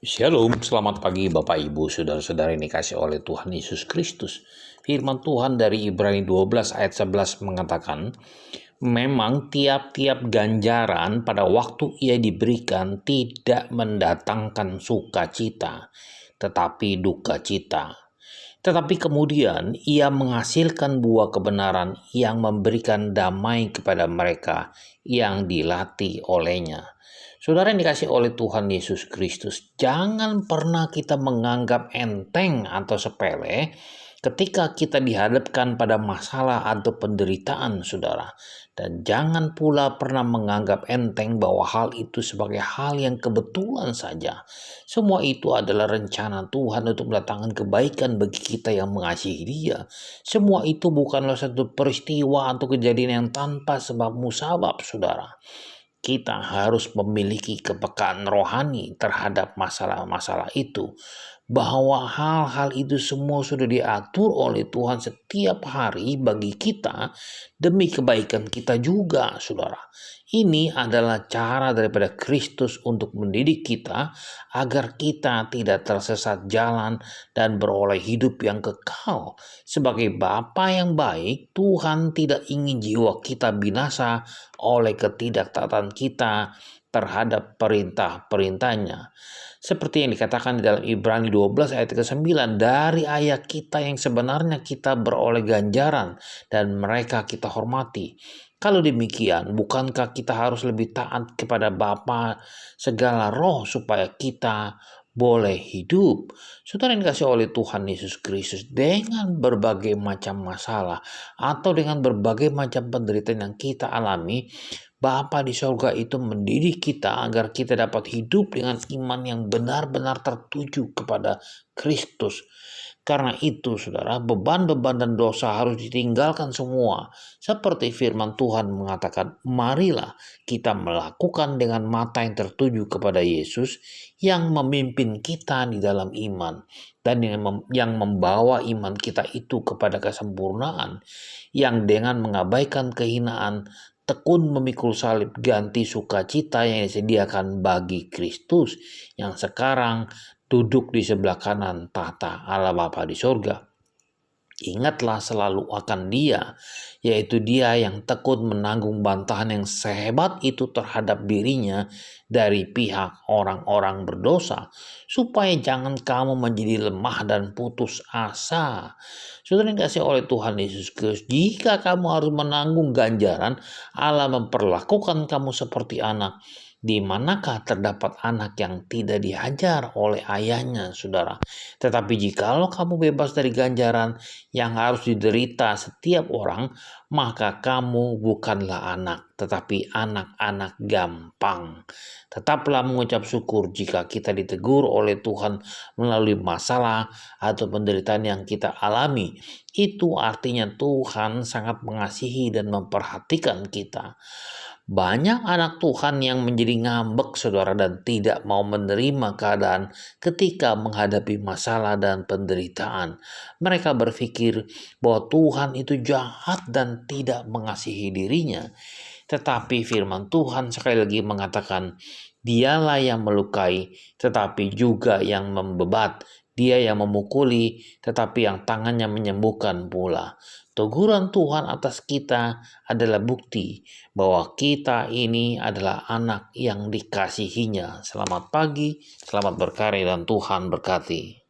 Shalom, selamat pagi Bapak Ibu, Saudara-saudara yang dikasih oleh Tuhan Yesus Kristus. Firman Tuhan dari Ibrani 12 ayat 11 mengatakan, memang tiap-tiap ganjaran pada waktu ia diberikan tidak mendatangkan sukacita, tetapi duka cita. Tetapi kemudian ia menghasilkan buah kebenaran yang memberikan damai kepada mereka yang dilatih olehnya. Saudara yang dikasih oleh Tuhan Yesus Kristus, jangan pernah kita menganggap enteng atau sepele ketika kita dihadapkan pada masalah atau penderitaan, saudara. Dan jangan pula pernah menganggap enteng bahwa hal itu sebagai hal yang kebetulan saja. Semua itu adalah rencana Tuhan untuk mendatangkan kebaikan bagi kita yang mengasihi Dia. Semua itu bukanlah satu peristiwa atau kejadian yang tanpa sebab musabab, saudara. Kita harus memiliki kepekaan rohani terhadap masalah-masalah itu, bahwa hal-hal itu semua sudah diatur oleh Tuhan setiap hari bagi kita demi kebaikan kita juga, saudara. Ini adalah cara daripada Kristus untuk mendidik kita agar kita tidak tersesat jalan dan beroleh hidup yang kekal. Sebagai Bapa yang baik, Tuhan tidak ingin jiwa kita binasa oleh ketidaktaatan kita terhadap perintah-perintahnya. Seperti yang dikatakan di dalam Ibrani 12 ayat ke-9, dari ayah kita yang sebenarnya kita beroleh ganjaran dan mereka kita hormati. Kalau demikian, bukankah kita harus lebih taat kepada Bapa segala roh supaya kita boleh hidup? Saudara yang dikasih oleh Tuhan Yesus Kristus, dengan berbagai macam masalah atau dengan berbagai macam penderitaan yang kita alami, Bapa di sorga itu mendidik kita agar kita dapat hidup dengan iman yang benar-benar tertuju kepada Kristus. Karena itu, saudara, beban-beban dan dosa harus ditinggalkan semua. Seperti firman Tuhan mengatakan, marilah kita melakukan dengan mata yang tertuju kepada Yesus yang memimpin kita di dalam iman. Dan yang membawa iman kita itu kepada kesempurnaan. Yang dengan mengabaikan kehinaan, tekun memikul salib ganti sukacita yang disediakan bagi Kristus yang sekarang duduk di sebelah kanan tahta Allah Bapa di sorga. Ingatlah selalu akan Dia, yaitu Dia yang tekun menanggung bantahan yang sehebat itu terhadap dirinya dari pihak orang-orang berdosa, supaya jangan kamu menjadi lemah dan putus asa. Saudara yang dikasihi oleh Tuhan Yesus Kristus, jika kamu harus menanggung ganjaran, Allah memperlakukan kamu seperti anak. Di manakah terdapat anak yang tidak dihajar oleh ayahnya, saudara? Tetapi jikalau kamu bebas dari ganjaran yang harus diderita setiap orang, maka kamu bukanlah anak, tetapi anak-anak gampang. Tetaplah mengucap syukur jika kita ditegur oleh Tuhan melalui masalah atau penderitaan yang kita alami. Itu artinya Tuhan sangat mengasihi dan memperhatikan kita. Banyak anak Tuhan yang menjadi ngambek, saudara, dan tidak mau menerima keadaan ketika menghadapi masalah dan penderitaan. Mereka berpikir bahwa Tuhan itu jahat dan tidak mengasihi dirinya. Tetapi firman Tuhan sekali lagi mengatakan, Dialah yang melukai, tetapi juga yang membebat. Dia yang memukuli, tetapi yang tangannya menyembuhkan pula. Teguran Tuhan atas kita adalah bukti bahwa kita ini adalah anak yang dikasihinya. Selamat pagi, selamat berkarya, dan Tuhan berkati.